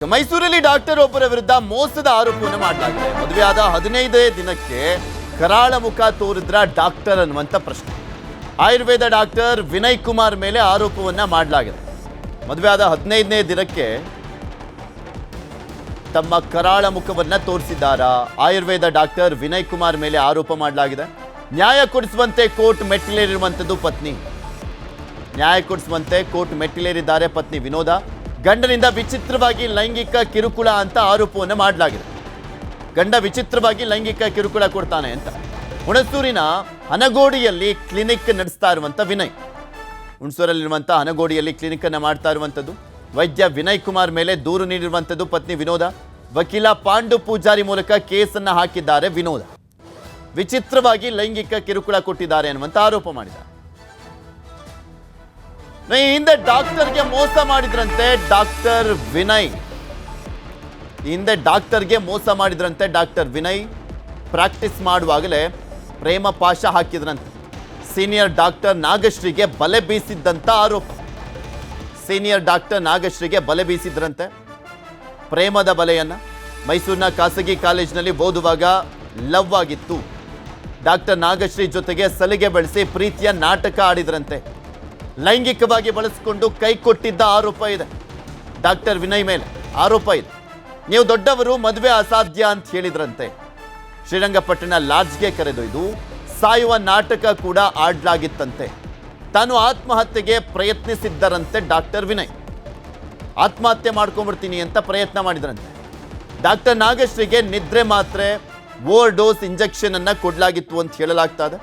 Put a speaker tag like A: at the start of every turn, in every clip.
A: ಮೈಸೂರಲ್ಲಿ ಡಾಕ್ಟರ್ ಒಬ್ಬರ ವಿರುದ್ಧ ಮೋಸದ ಆರೋಪವನ್ನು ಮಾಡಲಾಗಿದೆ. ಮದುವೆಯಾದ 15ನೇ ದಿನಕ್ಕೆ ಕರಾಳ ಮುಖ ತೋರಿದ್ರ ಡಾಕ್ಟರ್ ಅನ್ನುವಂಥ ಪ್ರಶ್ನೆ. ಆಯುರ್ವೇದ ಡಾಕ್ಟರ್ ವಿನಯ್ ಕುಮಾರ್ ಮೇಲೆ ಆರೋಪವನ್ನ ಮಾಡಲಾಗಿದೆ. ಮದುವೆಯಾದ 15ನೇ ದಿನಕ್ಕೆ ತಮ್ಮ ಕರಾಳ ಮುಖವನ್ನ ತೋರಿಸಿದ್ದಾರಾ ಆಯುರ್ವೇದ ಡಾಕ್ಟರ್ ವಿನಯ್ ಕುಮಾರ್ ಮೇಲೆ ಆರೋಪ ಮಾಡಲಾಗಿದೆ. ನ್ಯಾಯ ಕೊಡಿಸುವಂತೆ ಕೋರ್ಟ್ ಮೆಟ್ಟಿಲೇರಿರುವಂಥದ್ದು ಪತ್ನಿ. ನ್ಯಾಯ ಕೊಡಿಸುವಂತೆ ಕೋರ್ಟ್ ಮೆಟ್ಟಿಲೇರಿದ್ದಾರೆ ಪತ್ನಿ ವಿನೋದ. ಗಂಡನಿಂದ ವಿಚಿತ್ರವಾಗಿ ಲೈಂಗಿಕ ಕಿರುಕುಳ ಅಂತ ಆರೋಪವನ್ನು ಮಾಡಲಾಗಿದೆ. ಗಂಡ ವಿಚಿತ್ರವಾಗಿ ಲೈಂಗಿಕ ಕಿರುಕುಳ ಕೊಡ್ತಾನೆ ಅಂತ. ಹುಣಸೂರಿನ ಹನಗೋಡಿಯಲ್ಲಿ ಕ್ಲಿನಿಕ್ ನಡೆಸ್ತಾ ಇರುವಂಥ ವಿನಯ್, ಹುಣಸೂರಲ್ಲಿರುವಂಥ ಹನಗೋಡಿಯಲ್ಲಿ ಕ್ಲಿನಿಕ್ ಅನ್ನು ಮಾಡ್ತಾ ಇರುವಂಥದ್ದು ವೈದ್ಯ ವಿನಯ್ ಕುಮಾರ್ ಮೇಲೆ ದೂರು ನೀಡಿರುವಂಥದ್ದು ಪತ್ನಿ ವಿನೋದ. ವಕೀಲ ಪಾಂಡು ಪೂಜಾರಿ ಮೂಲಕ ಕೇಸನ್ನು ಹಾಕಿದ್ದಾರೆ ವಿನೋದ. ವಿಚಿತ್ರವಾಗಿ ಲೈಂಗಿಕ ಕಿರುಕುಳ ಕೊಟ್ಟಿದ್ದಾರೆ ಅನ್ನುವಂಥ ಆರೋಪ ಮಾಡಿದ್ದಾರೆ. ಈ ಹಿಂದೆ ಡಾಕ್ಟರ್ಗೆ ಮೋಸ ಮಾಡಿದ್ರಂತೆ ಡಾಕ್ಟರ್ ವಿನಯ್. ಹಿಂದೆ ಡಾಕ್ಟರ್ಗೆ ಮೋಸ ಮಾಡಿದ್ರಂತೆ ಡಾಕ್ಟರ್ ವಿನಯ್. ಪ್ರಾಕ್ಟೀಸ್ ಮಾಡುವಾಗಲೇ ಪ್ರೇಮ ಪಾಶ ಹಾಕಿದ್ರಂತೆ. ಸೀನಿಯರ್ ಡಾಕ್ಟರ್ ನಾಗಶ್ರೀಗೆ ಬಲೆ ಬೀಸಿದ್ದಂಥ ಆರೋಪ. ಸೀನಿಯರ್ ಡಾಕ್ಟರ್ ನಾಗಶ್ರೀಗೆ ಬಲೆ ಬೀಸಿದ್ರಂತೆ. ಪ್ರೇಮದ ಬಲೆಯನ್ನು ಮೈಸೂರಿನ ಖಾಸಗಿ ಕಾಲೇಜಿನಲ್ಲಿ ಓದುವಾಗ ಲವ್ ಆಗಿತ್ತು. ಡಾಕ್ಟರ್ ನಾಗಶ್ರೀ ಜೊತೆಗೆ ಸಲಿಗೆ ಬೆಳೆಸಿ ಪ್ರೀತಿಯ ನಾಟಕ ಆಡಿದ್ರಂತೆ. ಲೈಂಗಿಕವಾಗಿ ಬಳಸಿಕೊಂಡು ಕೈ ಕೊಟ್ಟಿದ್ದ ಆರೋಪ ಇದೆ ಡಾಕ್ಟರ್ ವಿನಯ್ ಮೇಲೆ. ಆರೋಪ ಇದೆ, ನೀವು ದೊಡ್ಡವರು, ಮದುವೆ ಅಸಾಧ್ಯ ಅಂತ ಹೇಳಿದ್ರಂತೆ. ಶ್ರೀರಂಗಪಟ್ಟಣ ಲಾಡ್ಜ್ಗೆ ಕರೆದೊಯ್ದು ಸಾಯುವ ನಾಟಕ ಕೂಡ ಆಡ್ಲಾಗಿತ್ತಂತೆ. ತಾನು ಆತ್ಮಹತ್ಯೆಗೆ ಪ್ರಯತ್ನಿಸಿದ್ದರಂತೆ ಡಾಕ್ಟರ್ ವಿನಯ್. ಆತ್ಮಹತ್ಯೆ ಮಾಡ್ಕೊಂಡ್ಬಿಡ್ತೀನಿ ಅಂತ ಪ್ರಯತ್ನ ಮಾಡಿದ್ರಂತೆ. ಡಾಕ್ಟರ್ ನಾಗಶ್ರೀಗೆ ನಿದ್ರೆ ಮಾತ್ರೆ ಓವರ್ ಡೋಸ್ ಇಂಜೆಕ್ಷನ್ ಅನ್ನ ಕೊಡಲಾಗಿತ್ತು ಅಂತ ಹೇಳಲಾಗ್ತಾ ಇದೆ.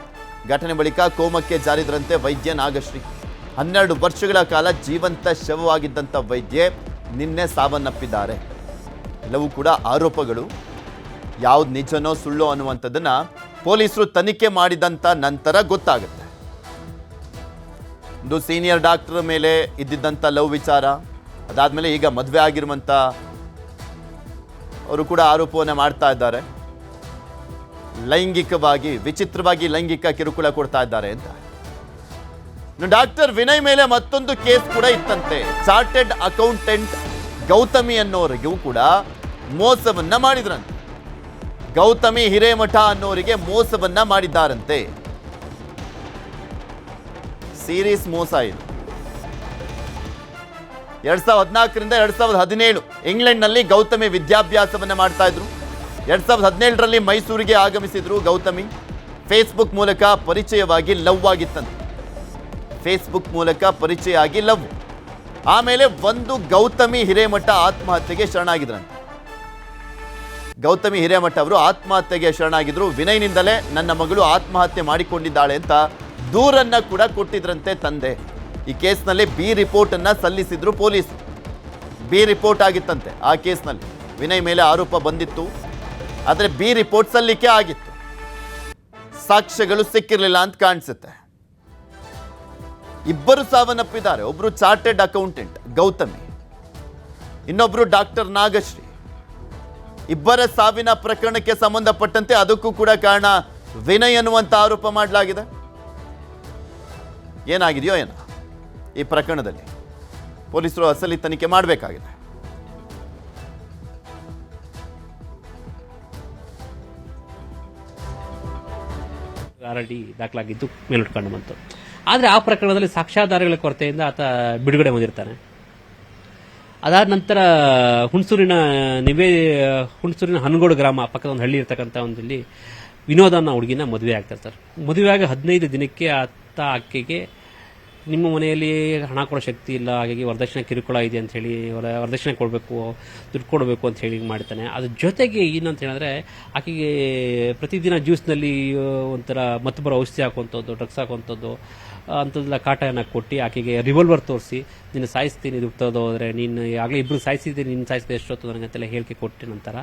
A: ಘಟನೆ ಬಳಿಕ ಕೋಮಕ್ಕೆ ಜಾರಿದ್ರಂತೆ ವೈದ್ಯ ನಾಗಶ್ರೀ. 12 ವರ್ಷಗಳ ಕಾಲ ಜೀವಂತ ಶವವಾಗಿದ್ದಂಥ ವೈದ್ಯೆ ನಿನ್ನೆ ಸಾವನ್ನಪ್ಪಿದ್ದಾರೆ. ಎಲ್ಲವೂ ಕೂಡ ಆರೋಪಗಳು. ಯಾವ್ದು ನಿಜನೋ ಸುಳ್ಳೋ ಅನ್ನುವಂಥದ್ದನ್ನ ಪೊಲೀಸರು ತನಿಖೆ ಮಾಡಿದಂಥ ನಂತರ ಗೊತ್ತಾಗುತ್ತೆ. ಒಂದು ಸೀನಿಯರ್ ಡಾಕ್ಟರ್ ಮೇಲೆ ಇದ್ದಿದ್ದಂಥ ಲವ್ ವಿಚಾರ, ಅದಾದ್ಮೇಲೆ ಈಗ ಮದುವೆ ಆಗಿರುವಂಥ ಅವರು ಕೂಡ ಆರೋಪವನ್ನು ಮಾಡ್ತಾ ಇದ್ದಾರೆ. ಲೈಂಗಿಕವಾಗಿ ವಿಚಿತ್ರವಾಗಿ ಲೈಂಗಿಕ ಕಿರುಕುಳ ಕೊಡ್ತಾ ಇದ್ದಾರೆ ಅಂತ. ಡಾಕ್ಟರ್ ವಿನಯ್ ಮೇಲೆ ಮತ್ತೊಂದು ಕೇಸ್ ಕೂಡ ಇತ್ತಂತೆ. ಚಾರ್ಟೆಡ್ ಅಕೌಂಟೆಂಟ್ ಗೌತಮಿ ಅನ್ನೋರಿಗೂ ಕೂಡ ಮೋಸವನ್ನ ಮಾಡಿದ್ರಂತೆ. ಗೌತಮಿ ಹಿರೇಮಠ ಅನ್ನೋರಿಗೆ ಮೋಸವನ್ನ ಮಾಡಿದ್ದಾರಂತೆ. ಸೀರೀಸ್ ಮೋಸ ಇದು. 2014ರಿಂದ 2017 ಇಂಗ್ಲೆಂಡ್ನಲ್ಲಿ ಗೌತಮಿ ವಿದ್ಯಾಭ್ಯಾಸವನ್ನ ಮಾಡ್ತಾ ಇದ್ರು. 2017ರಲ್ಲಿ ಮೈಸೂರಿಗೆ ಆಗಮಿಸಿದ್ರು ಗೌತಮಿ. ಫೇಸ್ಬುಕ್ ಮೂಲಕ ಪರಿಚಯವಾಗಿ ಲವ್ ಆಗಿತ್ತಂತೆ. ಫೇಸ್ಬುಕ್ ಮೂಲಕ ಪರಿಚಯ ಆಗಿ ಲವ್. ಆಮೇಲೆ ಒಂದು ಗೌತಮಿ ಹಿರೇಮಠ ಆತ್ಮಹತ್ಯೆಗೆ ಶರಣಾಗಿದ್ರಂತೆ. ಗೌತಮಿ ಹಿರೇಮಠ ಅವರು ಆತ್ಮಹತ್ಯೆಗೆ ಶರಣಾಗಿದ್ರು. ವಿನಯ್ನಿಂದಲೇ ನನ್ನ ಮಗಳು ಆತ್ಮಹತ್ಯೆ ಮಾಡಿಕೊಂಡಿದ್ದಾಳೆ ಅಂತ ದೂರನ್ನ ಕೂಡ ಕೊಟ್ಟಿದ್ರಂತೆ ತಂದೆ. ಈ ಕೇಸ್ನಲ್ಲಿ ಬಿ ರಿಪೋರ್ಟ್ ಅನ್ನ ಸಲ್ಲಿಸಿದ್ರು ಪೊಲೀಸರು. ಬಿ ರಿಪೋರ್ಟ್ ಆಗಿತ್ತಂತೆ ಆ ಕೇಸ್ನಲ್ಲಿ. ವಿನಯ್ ಮೇಲೆ ಆರೋಪ ಬಂದಿತ್ತು, ಆದರೆ ಬಿ ರಿಪೋರ್ಟ್ ಸಲ್ಲಿಕೆ ಆಗಿತ್ತು. ಸಾಕ್ಷ್ಯಗಳು ಸಿಕ್ಕಿರಲಿಲ್ಲ ಅಂತ ಕಾಣಿಸುತ್ತೆ. ಇಬ್ಬರು ಸಾವನ್ನಪ್ಪಿದ್ದಾರೆ. ಒಬ್ರು ಚಾರ್ಟೆಡ್ ಅಕೌಂಟೆಂಟ್ ಗೌತಮಿ, ಇನ್ನೊಬ್ರು ಡಾಕ್ಟರ್ ನಾಗಶ್ರೀ. ಇಬ್ಬರ ಸಾವಿನ ಪ್ರಕರಣಕ್ಕೆ ಸಂಬಂಧಪಟ್ಟಂತೆ ಅದಕ್ಕೂ ಕೂಡ ಕಾರಣ ವಿನಯ್ ಅನ್ನುವಂಥ ಆರೋಪ ಮಾಡಲಾಗಿದೆ. ಏನಾಗಿದೆಯೋ ಏನೋ ಈ ಪ್ರಕರಣದಲ್ಲಿ ಪೊಲೀಸರು ಅಸಲಿ ತನಿಖೆ ಮಾಡಬೇಕಾಗಿದೆ.
B: ಆಲ್ರೆಡಿ ದಾಖಲಾಗಿದ್ದು ಮೇಲಿಟ್ಕೊಂಡು ಬಂತು. ಆದರೆ ಆ ಪ್ರಕರಣದಲ್ಲಿ ಸಾಕ್ಷ್ಯಾಧಾರಗಳ ಕೊರತೆಯಿಂದ ಆತ ಬಿಡುಗಡೆ ಹೊಂದಿರ್ತಾನೆ. ಅದಾದ ನಂತರ ಹುಣಸೂರಿನ ಹನಗೋಡು ಗ್ರಾಮ ಪಕ್ಕದ ಒಂದು ಹಳ್ಳಿ ಇರ್ತಕ್ಕಂಥ ಒಂದಲ್ಲಿ ವಿನೋದ ಅನ್ನೋ ಹುಡುಗಿನ ಮದುವೆ ಆಗ್ತಾರೆ ಸರ್. ಮದುವೆಯಾಗಿ 15 ದಿನಕ್ಕೆ ಆಕೆಗೆ ನಿಮ್ಮ ಮನೆಯಲ್ಲಿ ಹಣ ಕೊಡೋ ಶಕ್ತಿ ಇಲ್ಲ, ಹಾಗಾಗಿ ವರದಕ್ಷಿಣೆ ಕಿರುಕುಳ ಇದೆ ಅಂತ ಹೇಳಿ ವರದಕ್ಷಿಣೆ ಕೊಡಬೇಕು, ದುಡ್ಡು ಕೊಡಬೇಕು ಅಂತ ಹೇಳಿ ಮಾಡ್ತಾನೆ. ಅದ್ರ ಜೊತೆಗೆ ಏನಂತ ಹೇಳಿದ್ರೆ ಆಕೆಗೆ ಪ್ರತಿದಿನ ಜ್ಯೂಸ್ನಲ್ಲಿ ಒಂಥರ ಮತ್ತು ಬರೋ ಔಷಧಿ ಹಾಕುವಂಥದ್ದು, ಡ್ರಗ್ಸ್ ಹಾಕುವಂಥದ್ದು ಅಂಥದ್ದೆಲ್ಲ ಕಾಟನ ಕೊಟ್ಟು ಆಕೆಗೆ ರಿವಾಲ್ವರ್ ತೋರಿಸಿ ನಿನ್ನ ಸಾಯಿಸ್ತೀನಿ ದುಡ್ತೋದು ಹೋದರೆ ನೀನು ಆಗಲೇ ಇಬ್ಬರು ಸಾಯಿಸಿದ್ದೀನಿ, ನಿನ್ನ ಸಾಯಿಸಿದ ಎಷ್ಟೊತ್ತು ನನಗಂತೆಲ್ಲ ಹೇಳಿಕೆ ಕೊಟ್ಟ ನಂತರ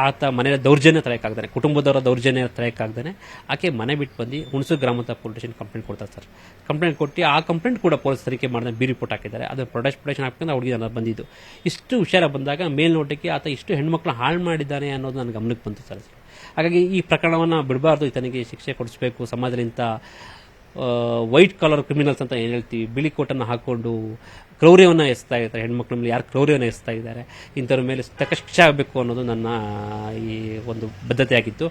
B: ಆತ ಮನೆಯ ದೌರ್ಜನ್ಯ ತಡೆಯಕ್ಕಾಗ್ದಾನೆ, ಕುಟುಂಬದವರ ದೌರ್ಜನ್ಯ ತಡೆಯಕ್ಕಾಗ್ದಾನೆ ಆಕೆ ಮನೆ ಬಿಟ್ಟು ಬಂದು ಹುಣಸೂರು ಗ್ರಾಮಾಂತರ ಪೊಲೀಸ್ ಸ್ಟೇಷನ್ ಕಂಪ್ಲೇಂಟ್ ಕೊಡ್ತಾರೆ ಸರ್. ಕಂಪ್ಲೇಂಟ್ ಕೊಟ್ಟು ಆ ಕಂಪ್ಲೇಂಟ್ ಕೂಡ ಪೊಲೀಸ್ ತನಿಖೆ ಮಾಡಿದ ಬಿ ರಿಪೋರ್ಟ್ ಹಾಕಿದ್ದಾರೆ. ಅದು ಪ್ರೊಡಕ್ಷನ್ ಹಾಕ್ಕೊಂಡು ಹುಡುಗಿ ಬಂದಿದ್ದು. ಇಷ್ಟು ವಿಚಾರ ಬಂದಾಗ ಮೇಲ್ನೋಟಕ್ಕೆ ಆತ ಇಷ್ಟು ಹೆಣ್ಮಕ್ಳು ಹಾಳು ಮಾಡಿದ್ದಾನೆ ಅನ್ನೋದು ನನ್ನ ಗಮನಕ್ಕೆ ಬಂತು ಸರ್. ಹಾಗಾಗಿ ಈ ಪ್ರಕರಣವನ್ನು ಬಿಡಬಾರ್ದು, ಈತನಿಗೆ ಶಿಕ್ಷೆ ಕೊಡಿಸಬೇಕು, ಸಮಾಜದಲ್ಲಿ ಇಂಥ ವೈಟ್ ಕಾಲರ್ ಕ್ರಿಮಿನಲ್ಸ್ ಅಂತ ಏನು ಹೇಳ್ತೀವಿ, ಬಿಳಿ ಕೋಟನ್ನು ಹಾಕೊಂಡು ಕ್ರೌರ್ಯವನ್ನು ಎಸ್ತಾ ಇದ್ದಾರೆ, ಹೆಣ್ಮಕ್ಳ ಮೇಲೆ ಯಾರು ಕ್ರೌರ್ಯವನ್ನು ಎಸ್ತಾ ಇದ್ದಾರೆ, ಇಂಥವ್ರ ಮೇಲೆ ತಕ್ಕ ಶಿಕ್ಷೆ ಆಗಬೇಕು ಅನ್ನೋದು ನನ್ನ ಈ ಒಂದು ಬದ್ಧತೆ ಆಗಿತ್ತು.